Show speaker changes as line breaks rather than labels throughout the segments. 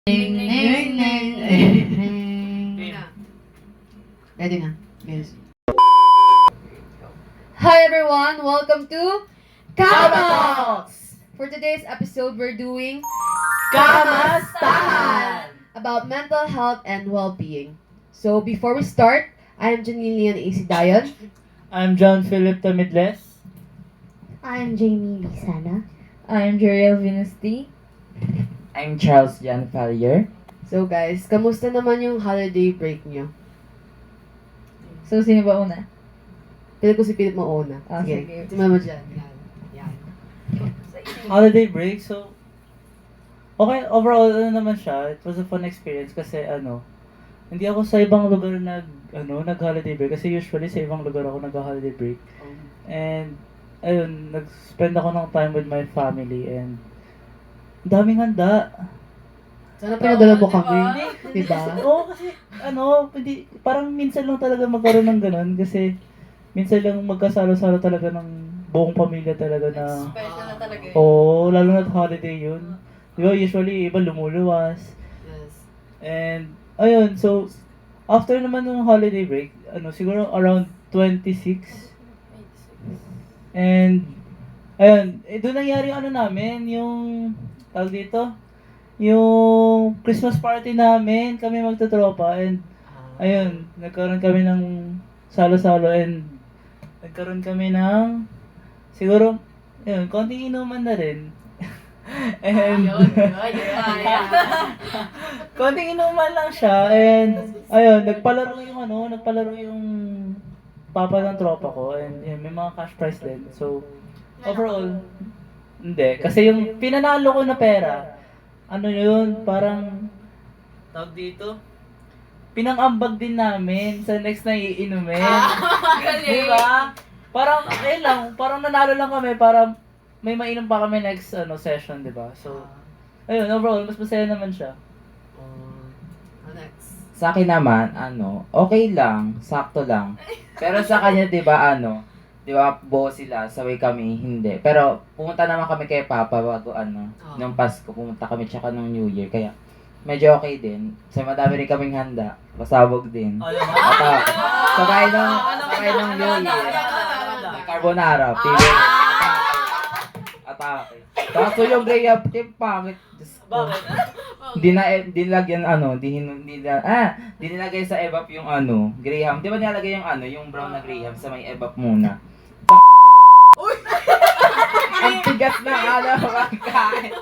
Ning, ning, ning, ning. Ready na. Yes. Hi everyone! Welcome to
Kama Talks!
For today's episode, we're doing
Kamastahan!
about mental health and well-being. So before we start, I am Janine Leon AC Dayon.
I'm John Philip Tamidles.
I'm Jamie Lisana.
I'm Jeriel Vinusti.
I'm Charles Jan Fallier.
So guys, kamusta naman yung holiday break nyo?
So, sino ba una?
Pili ko si Philip mo una.
Sige.
Tumama mo dyan. Yan.
Holiday break, so okay, overall naman siya. It was a fun experience kasi hindi ako sa ibang lugar nag-holiday break kasi usually sa ibang lugar ako nag-holiday break. And ayun, nag-spend ako ng time with my family and daming handa.
Sana pinadala mo kami. Diba?
Oo, kasi hindi, parang minsan lang talaga magkaroon ng ganun kasi minsan lang magkasalo-salo talaga ng buong pamilya talaga na
Special na talaga yun.
oo, lalo na holiday yun. Di ba, usually iba lumuluwas.
Yes.
And ayun, so after naman ng holiday break, siguro around 26. And ayun, doon nangyari yung namin, yung tawag dito, yung Christmas party namin, kami magtotropa and ayun, nagkaroon kami ng salo-salo and nagkaroon kami ng siguro, ayun, konting inuman na rin. And konting inuman lang siya and ayun, nagpalaro yung papa ng tropa ko and yun, may mga cash prize din. So, overall, hindi. Kasi yung pinanalo ko na pera, parang, tawag dito, pinang-ambag din namin sa next na iinumin. Di ba? Parang, ayun lang, parang nanalo lang kami para may mainom pa kami next session, di ba? So, ayun, overall, mas masaya naman siya.
Next.
Sa akin naman, okay lang, sakto lang. Pero sa kanya, di ba, buo sila, sabay kami, hindi. Pero pumunta naman kami kay Papa bago nung Pasko, pumunta kami tsaka nung New Year. Kaya medyo okay din. Kasi madami rin kaming handa, pasabog din. At sabay nung New Year. Carbonara, pili. Atake. Tapos yung Graham, pangit.
Bakit?
Hindi nilagay sa evap yung Graham. Di ba nilalagay yung brown na Graham sa may evap muna? Ang tigas na pagkain.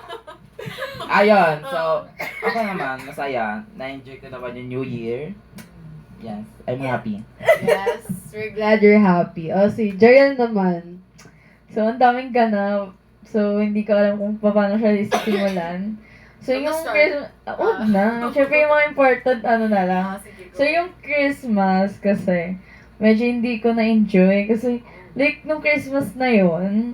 Ayun, so, ako naman, masaya. Na-enjoy ko naman yung New Year. Yes, I'm happy.
Yes, we're glad you're happy. Si Jeriel naman.
So, ang daming ganap. So, hindi ko alam kung paano siya sisimulan. So, yung Christmas, syempre yung mga important, na lang. So, yung Christmas kasi, medyo hindi ko na-enjoy. Kasi, like, nung Christmas na yun,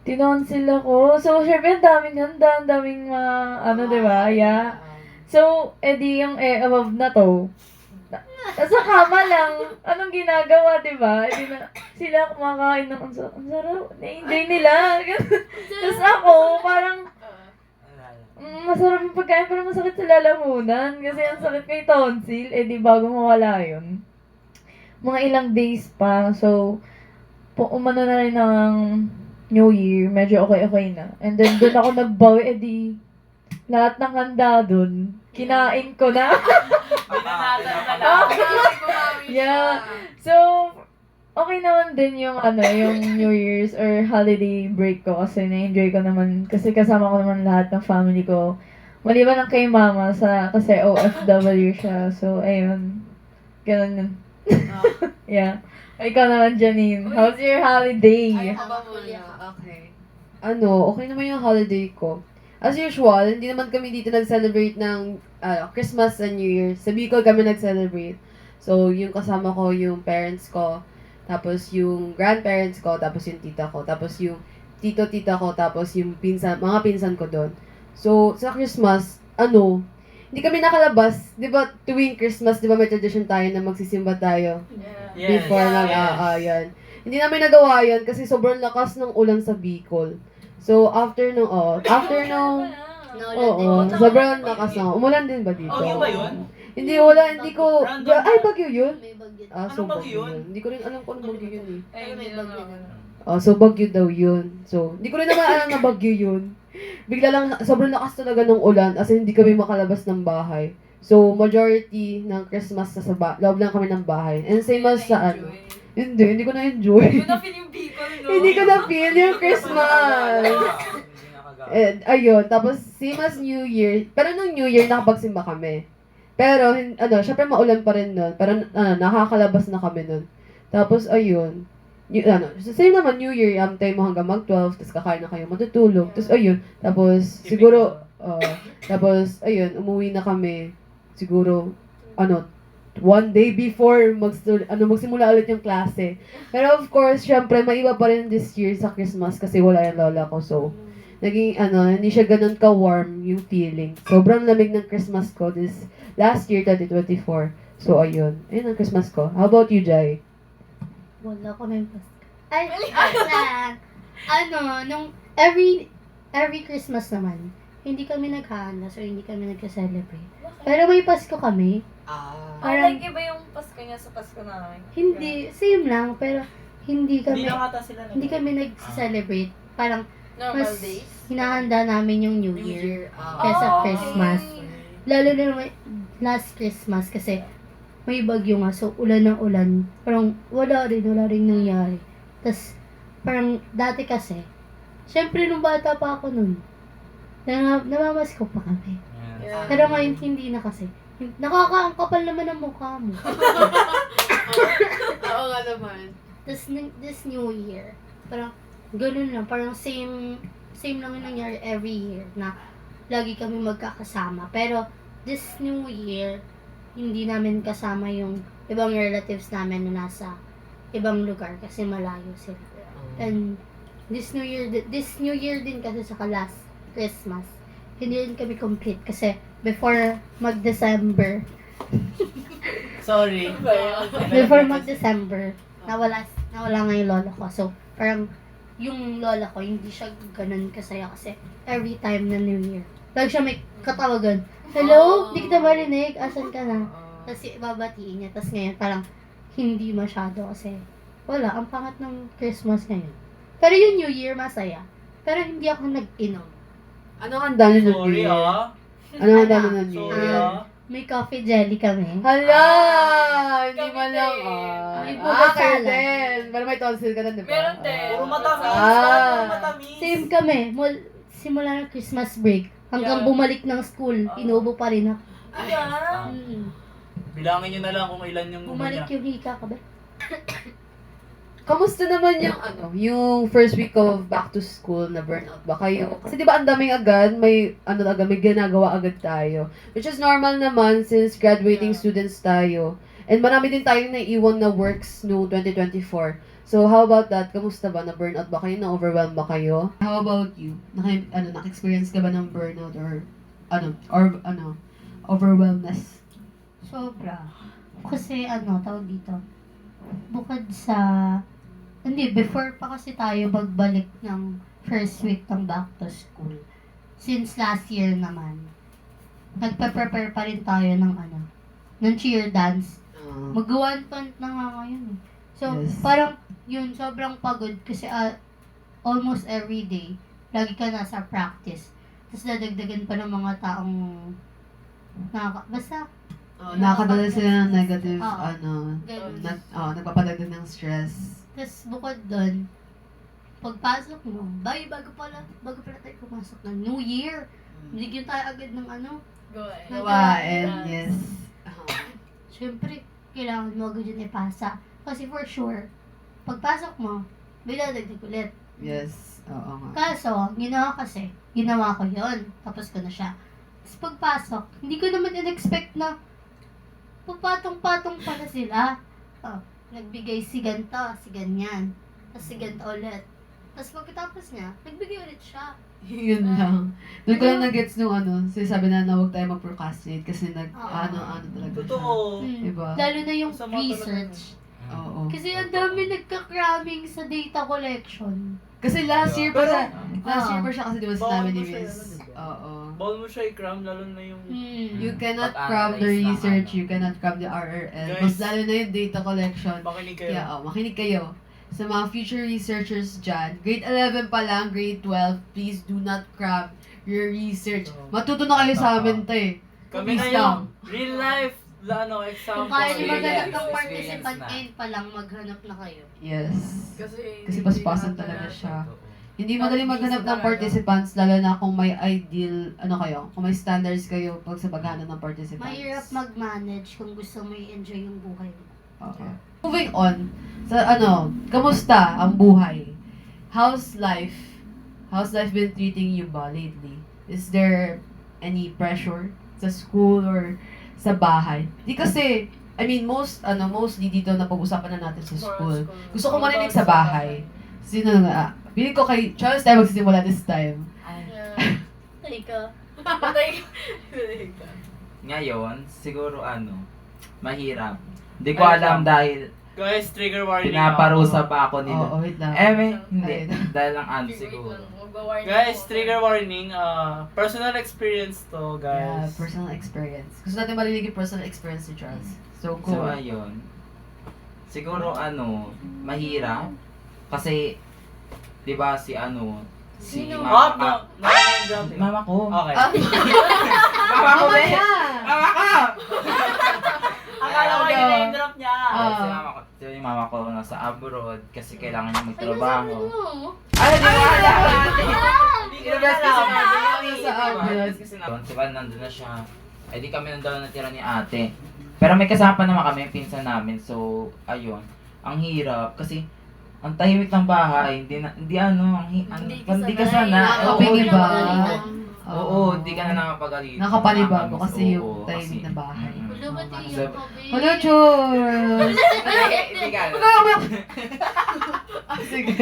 tinonsil ako. So, syempre, ang daming handa, ang daming mga, diba? Yeah. So, edi yung above na to. Sa kama lang, anong ginagawa, diba? Edi na, sila kumakain ng, ang sarap, na-enjoy nila. Tapos ako, parang, masarap yung pagkain pero masakit sa lalamunan kasi ang sakit ko yung tonsil, di bago mawala yun. Mga ilang days pa, so, umano na rin ng New Year, medyo okay na. And then, doon ako nagbawi, lahat ng handa doon, kinain ko na. Yeah. So, okay naman din yung yung New Year's or holiday break ko kasi na-enjoy ko naman kasi kasama ko naman lahat ng family ko. Maliban lang kay mama kasi OFW siya. So, ayun. Ganun yun. Yeah. Ikaw naman, Janine. How's your holiday?
Okay. Okay naman yung holiday ko. As usual, hindi naman kami dito nag-celebrate ng Christmas and New Year. Sa Bicol kami nag-celebrate. So, yung kasama ko, yung parents ko, tapos yung grandparents ko, tapos yung tita ko, tapos yung tito-tita ko, tapos yung mga pinsan ko doon. So, sa Christmas, hindi kami nakalabas. Di ba, tuwing Christmas, di ba may tradition tayo na magsisimba tayo?
Yes.
Before yan. Hindi namin nagawa yan kasi sobrang lakas ng ulan sa Bicol. So, after nung Oo, sobrang lakas na. Umulan din ba dito?
Bagyo ba yun?
Hindi, wala, hindi ko,
Random
ay,
na.
bagyo yun?
May bagyo.
Ah, so
Anong bagyo
bagyo
yun?
yun. Hindi ko rin alam kung anong bagyo yun eh.
Pero may bagyo na.
So bagyo daw yun. So, hindi ko rin naman alam na bagyo yun. Bigla lang, sobrang lakas talaga ng ulan, as in, hindi kami makalabas ng bahay. So, majority ng Christmas sa loob lang kami ng bahay. And same as sa ano. Hindi ko na-enjoy.
Yun na feel yung Bicol, no?
Hindi ko na-feel yung Christmas. And, ayun, tapos same as New Year. Pero nung New Year, nakapagsimba kami. Pero, syempre maulan pa rin nun. Pero, nakakalabas na kami nun. Tapos, ayun. Same naman New Year, tayo mo hanggang mag-12, tapos kakain na kayo, matutulog. Tapos, ayun. Tapos, siguro, tapos, ayun, umuwi na kami. Siguro, one day before magsimula ulit yung klase. Pero of course, syempre, maiba pa rin this year sa Christmas kasi wala yung lola ko. So, naging, hindi siya ganun ka-warm yung feeling. Sobrang lamig ng Christmas ko this last year, 2024. So, ayun. Ayun ang Christmas ko. How about you, Jai?
Wala ko na yung Pasko. Ay, lang. Nung every Christmas naman, hindi kami naghahanda, so hindi kami nagka-celebrate. Pero may Pasko kami.
Parang like iba yung Pasko niya sa Pasko namin.
Hindi, same lang, pero hindi
Hindi
kami,
lang ata sila
hindi kami nag-celebrate. Parang,
Normal
mas
days.
hinahanda namin yung New Year kaysa Christmas. Lalo na may last Christmas kasi may bagyo nga, so ulan ng ulan. Parang wala rin nangyari. Tapos, parang dati kasi, syempre nung bata pa ako nun, namamasko pa kami.
Yeah.
Pero ngayon hindi na kasi. Nakakaangkapal naman ang mukha mo.
Oo nga naman.
Tapos this New Year, parang ganun lang, parang same lang yung nangyari every year na lagi kami magkakasama. Pero this New Year, hindi namin kasama yung ibang relatives namin na nasa ibang lugar kasi malayo sila. And this New Year din kasi sa last Christmas, hindi rin kami complete kasi before mag-December,
Sorry.
before mag-December, nawala nga yung lola ko. So, parang yung lola ko, hindi siya ganun kasaya kasi every time na New Year, lagi siya may katawagan. Hello? Di kita marinig? Asan ka na? Tapos babatiin niya. Tapos ngayon, parang hindi masyado kasi wala, ang pangat ng Christmas ngayon. Pero yung New Year, masaya. Pero hindi ako nag-inom.
Ano ang dami ng New
Sorry
Year?
ah.
Ano ang dami ng New
Sorry
Year?
ah.
May coffee jelly kami.
Hala! Hindi
Kami
man lang,
din.
May
kayo
bugasala.
din. Pero may tonsil ka na, di ba?
Meron din.
Puro matamis.
Ah.
Puro matamis.
Same kami. Simula ng Christmas break hanggang
Yeah.
bumalik ng school, inubo pa rin ako.
Ayan.
Bilangin nyo na lang kung ilan yung
Bumalik
niya.
yung hika ka ba?
Kamusta naman yung first week of back to school na burnout ba kayo? Kasi di ba ang daming agad, may ginagawa agad tayo. Which is normal naman since graduating students tayo. And marami din tayong naiiwan na works no 2024. So how about that? Kamusta ba? Na burnout ba kayo? Na overwhelmed ba kayo? How about you? Naka-experience ka ba ng burnout or overwhelmness?
Sobra. Kasi tawag dito, bukod sa, hindi, before pa kasi tayo magbalik ng first week ng back to school. Since last year naman, nagpe-prepare pa rin tayo ng cheer dance. Mag-one month na nga ngayon eh. So,
Yes.
parang yun, sobrang pagod kasi almost every day, lagi ka nasa practice. Tapos dadagdagan pa ng mga taong basta,
Nakakadala sila ng negative,
ganun.
nagpapadagdag ng stress.
Tapos bukod doon, pagpasok mo, bago pala tayo pumasok ng New Year. Bigyan tayo agad ng
Gawain, yes.
Syempre, kailangan mo agad yun ipasa. Kasi for sure, pagpasok mo, biladagdag ulit.
Yes, oo nga.
Kaso, ginawa ko yon, tapos ko na siya. Tapos pagpasok, hindi ko naman in-expect na papatong-patong pala sila. Nagbigay si ganito, si ganyan. Tapos si ganito ulit. Tapos pagkatapos niya, nagbigay ulit siya.
Yun lang. Doon ko lang na-gets nung sinasabi na huwag tayo mag-procrastinate kasi talaga
Totoo.
siya. Diba?
Lalo na yung
Masama
research.
Oo.
Kasi ang dami nagka-cramming sa data collection.
Kasi last year pa
Pero-
siya kasi di ba sinabi ni
bawal pa siya
Miss?
yun, diba?
Oo.
bawal mo siya i-cram, lalo na yung...
You cannot
Pag-analyze
cram the
ng
research,
ano.
you cannot cram the RRL.
Guys.
Mas lalo na yung data collection.
Makinig kayo.
Kaya, makinig kayo. Sa mga future researchers dyan, grade 11 pa lang, grade 12, please do not cram your research. Matuto na kayo sa amin, te.
Kami na
Please
yung
lang.
real life,
Kung
example.
kaya niyo maghanap ng
Experience
participant
na.
ngayon pa lang, maghanap na kayo.
Yes.
Kasi
Paspasan talaga siya. Hindi madali maghanap ng participants, lalo na kung may ideal, kung may standards kayo pag sa paghanap ng participants.
Mahirap mag-manage kung gusto mo i-enjoy yung buhay mo.
Oo. Moving on, sa kamusta ang buhay? How's life? How's life been treating you ba lately? Is there any pressure sa school or sa bahay? Di kasi, mostly dito na pag-usapan na natin sa school. Gusto ko marinig sa bahay. Sino nga? Pili ko kay Charles tayo magsisimula this time.
Ikaw.
Ngayon, siguro mahirap. Hindi ko alam dahil
Guys, trigger warning.
pinaparusa pa ako nila.
Oo, wait lang.
Hindi.
Ayun.
Dahil lang siguro.
Guys, trigger warning. Personal experience to,
Yeah,
guys.
personal experience. Gusto natin marinig yung personal experience ni Charles. So,
So,
cool.
ayun. Siguro, mahirap. Kasi, di ba, si
Sino?
mama
no,
ka.
jumping.
Mama ko.
Okay.
Mama ko, be!
Mamaya!
Mama ko!
Akala ko
Ano?
yun na drop niya.
Si mama ko. So, yung mama ko nasa abroad kasi kailangan niya magtrabaho.
mo?
Ay, di ba?
Hindi ko na alam.
Sa abroad.
Kasi nandun na siya. Ay, di kami nandun natira ni ate. Pero may kasama pa naman kami, yung pinsan namin. So, ayun. Ang hirap kasi ang tahimik ng bahay, hindi ka sana.
Nakakapigil ba?
Oo, hindi ka na nakapagalitan.
Nakapanibago kasi yung
Oo,
tahimik
kasi-
na bahay.
Mm-mm.
Wala ba tayo
So,
ka, babe?
Hello, Charles!
Hindi ka.
Sige.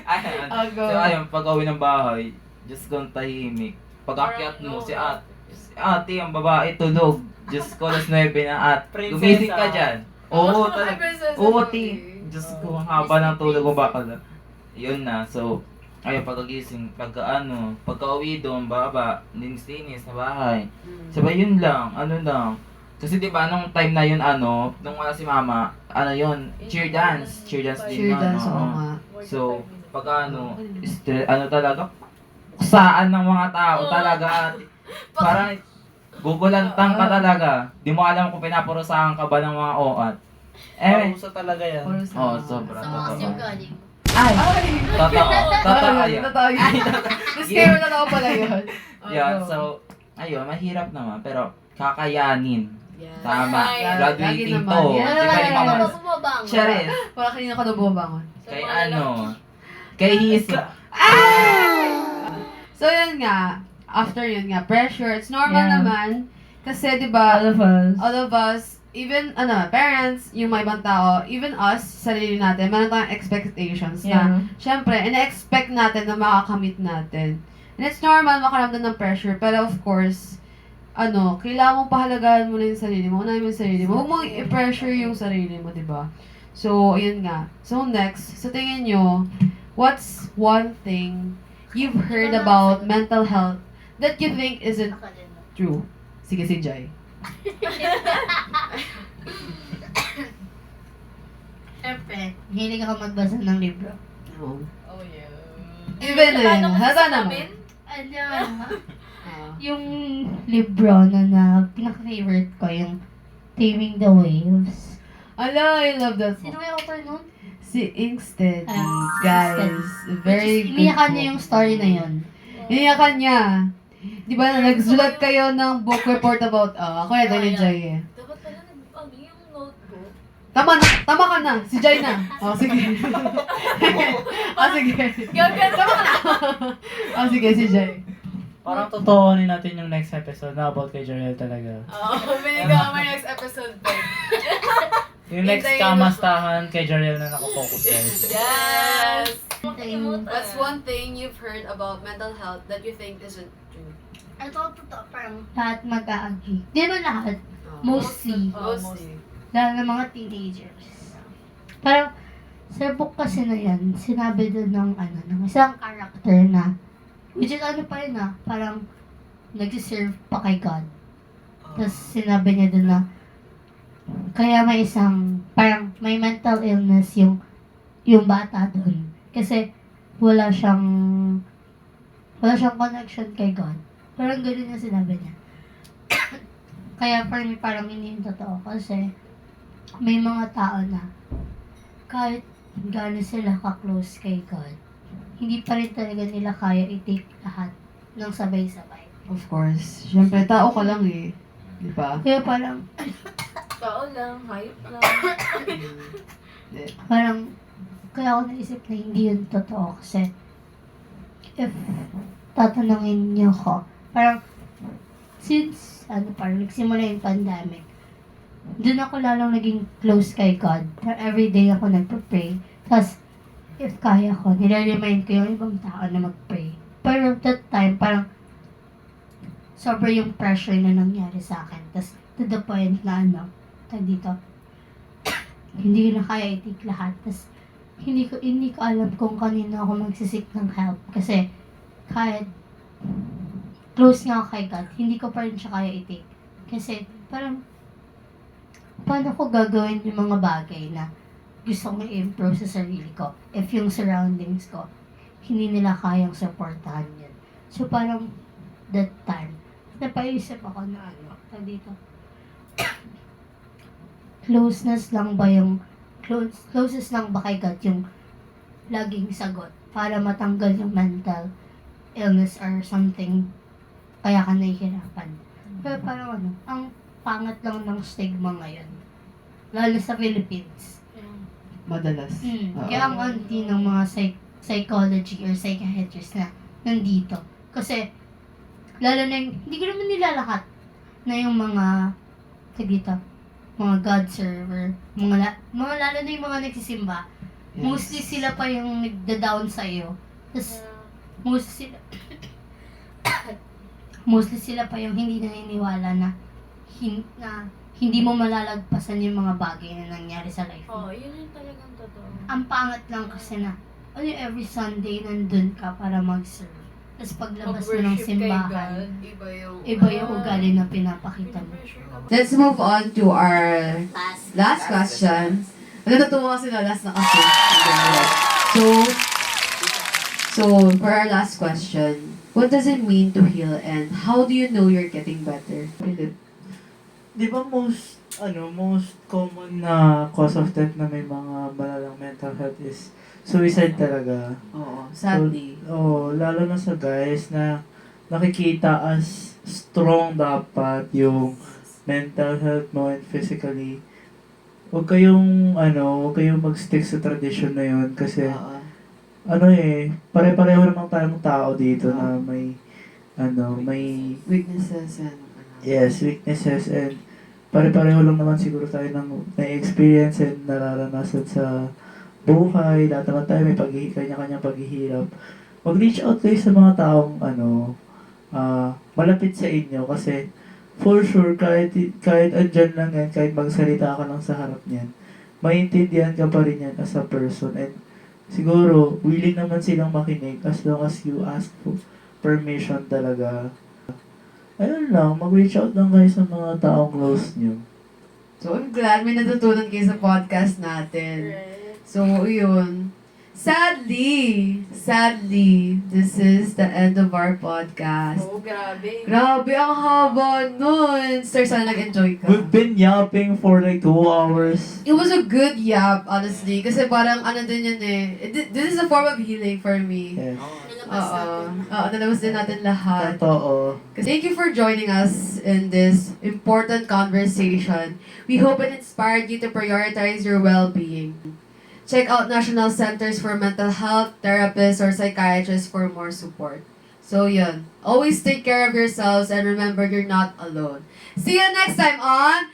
Ayun.
Go.
So, ayun, pag uwi ng bahay, Diyos ko, ang tahimik. Pag akyat mo, si ate, ang babae, tulog. Diyos ko, alas 9 na at
Prinsesa.
gumising ka dyan. Oo, talaga. Oo, ti. Diyos ko, ang haba ng tulog mo bakal. Yun na, so, ayun, pagkagising, pagka-uwi doon, baba, linis-linis na bahay. Sabay yun lang, lang. Kasi di ba nung time na yun, nung wala si mama, cheer dance din
Cheer
nun,
dance, oo
oo.
nga.
So, pag talaga, saan ng mga tao talaga, parang gugulantang ka talaga. Di mo alam kung pinaparusahan ka ba ng mga oat.
Parusa talaga yan.
Sobra.
Sa mga galing.
Ay! Totoo yun.
Totoo yun. Disclaimer na ako pala yun.
Yan, so, ayun, mahirap naman, pero kakayanin.
Yes.
Tama.
Lagi
Graduating
naman.
to.
Yes.
Di ba ni
Ano
Mama?
ba bumabangon?
Siya rin.
Para kanina ka na bumabangon.
Kay kay Hisa.
So, yun nga. After yun nga, pressure. It's normal
Yeah.
naman. Kasi, di ba,
All of us.
all of us, even, parents, yung mga ibang tao, even us, sarili natin, meron tayong expectations na,
Yeah.
syempre, ina-expect natin na makakamit natin. And it's normal makaramdam ng pressure, pero of course, kailangan mong pahalagahan mo na yung sarili mo, unahin mo yung sarili mo. Huwag mong i-pressure yung sarili mo, di ba? So, ayun nga. So, next, sa tingin nyo, what's one thing you've heard about mental health that you think isn't true? Sige, si Jai.
Siyempre, hilig ako magbasa ng libro.
Oo.
Oh, yeah.
Even
Ano kasi
hata
sa
naman.
Ano?
Ah.
Yung libro na pinaka-favorite ko, yung Taming the Waves.
Ala, I love that
Sino
book.
may author nun?
Si Inkstead,
Ah,
guys. Very good
Iniyakan niya
book.
yung story na yun.
Iniyakan niya. Di ba, nagsulat kayo ng book report about, ako na, ni Jai eh.
Dapat pala yung notebook.
Tama ka na, si Jai na. Sige. Sige. Tama ka na. Sige, si Jai.
Parang totoonin natin yung next episode na about kay Joriel talaga.
Binigyan ko next episode pa.
Yung next
Hintayin
kamastahan kay Joriel na nakafocus guys.
Yes!
What's one thing you've heard about mental health that you think isn't true?
Ito, totoo, parang lahat mag-a-agree. Di naman lahat. Mostly.
Mostly.
Lalo ng mga teenagers. Parang, sa book kasi na yan, sinabi doon ng isang character na, which is pa rin parang, nag-serve pa kay God. Tapos sinabi niya dun na, kaya may isang, parang may mental illness yung bata dun. Kasi wala siyang connection kay God. Parang ganun yung sinabi niya. Kaya for me, parang hindi yung totoo. Kasi may mga tao na kahit gaano sila ka-close kay God, hindi pa rin talaga nila kaya i-take lahat ng sabay-sabay.
Of course. Siyempre, tao ka lang eh. Di ba?
Kaya parang,
Tao lang, hayop lang.
parang, kaya ako naisip na hindi yun totoo. Kasi, if tatanungin niyo ko, parang, since, parang nagsimula yung pandemic, doon ako lalong naging close kay God. Everyday ako nagpa-pray. Tapos, if kaya ko, nire-remind ko yung ibang tao na mag-pray. Pero that time, parang, sobra yung pressure na nangyari sa akin. Tapos, to the point na dito, hindi ko na kaya i-take lahat. Tapos, hindi ko alam kung kanino ako magsisik ng help. Kasi, kahit close nga ako kay God, hindi ko pa rin siya kaya i-take. Kasi, parang, paano ko gagawin yung mga bagay na gusto kong i-improve sa sarili ko if yung surroundings ko, hindi nila kayang supportahan yun. So, parang, that time, napaisip ako na dito, closeness lang ba yung, closest lang ba kay God yung laging sagot para matanggal yung mental illness or something kaya ka nahihirapan. Pero parang ang pangat lang ng stigma ngayon. Lalo sa Philippines.
Madalas. Oo.
Kaya ang anti ng mga psychology or psychiatrists na nandito. Kasi, lalo na yung, hindi ko naman nila lahat na yung mga, dito, mga God server, mga lalo na yung mga nagsisimba.
Yes.
Mostly sila pa yung nagda-down sa iyo. Tapos, mostly sila pa yung hindi naniniwala na hindi mo malalagpasan yung mga bagay na nangyari sa life mo.
Yun yung talagang totoo.
Ang pangat lang kasi na, every Sunday nandun ka para mag-serve. Tapos paglabas mo ng simbahan, iba yung ugali na pinapakita mo.
Let's move on to our last question. Natutuwa kasi na last na kasi. So, for our last question, what does it mean to heal and how do you know you're getting better? Philip?
Di ba most common na cause of death na may mga malalang mental health is suicide talaga.
Oo, sadly.
Lalo na sa guys na nakikita as strong dapat yung mental health mo and physically. Huwag kayong mag-stick sa tradition na yun kasi
Oo.
pare-pareho namang tayong tao dito na may
Weaknesses and
weaknesses and pare-pareho lang naman siguro tayo ng may experience and nararanasan sa buhay. Lahat naman tayo may kanya-kanyang paghihirap. Mag-reach out kayo sa mga taong malapit sa inyo kasi for sure kahit andyan lang yan, kahit magsalita ka lang sa harap niyan, maintindihan ka pa rin yan as a person and siguro willing naman silang makinig as long as you ask for permission talaga. Ayun lang, mag-reach out lang kayo sa mga taong close nyo.
So, I'm glad may natutunan kayo sa podcast natin. So, yun. Sadly, this is the end of our podcast.
Grabe.
Grabe, ang haba nun. Sir, sana nag-enjoy ka.
We've been yapping for like 2 hours.
It was a good yap, honestly. Kasi parang din yun eh. This is a form of healing for me.
Yes.
Oo, nalabas din natin lahat.
Totoo.
Thank you for joining us in this important conversation. We hope it inspired you to prioritize your well-being. Check out National Centers for Mental Health, therapists, or psychiatrists for more support. So yun, always take care of yourselves and remember you're not alone. See you next time on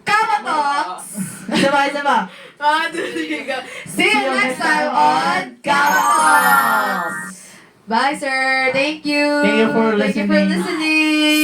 Kama Talks!
Sama.
See you next time on Kama Talks! Bye, sir. Thank you.
Thank you for
Thank you for
listening.
listening.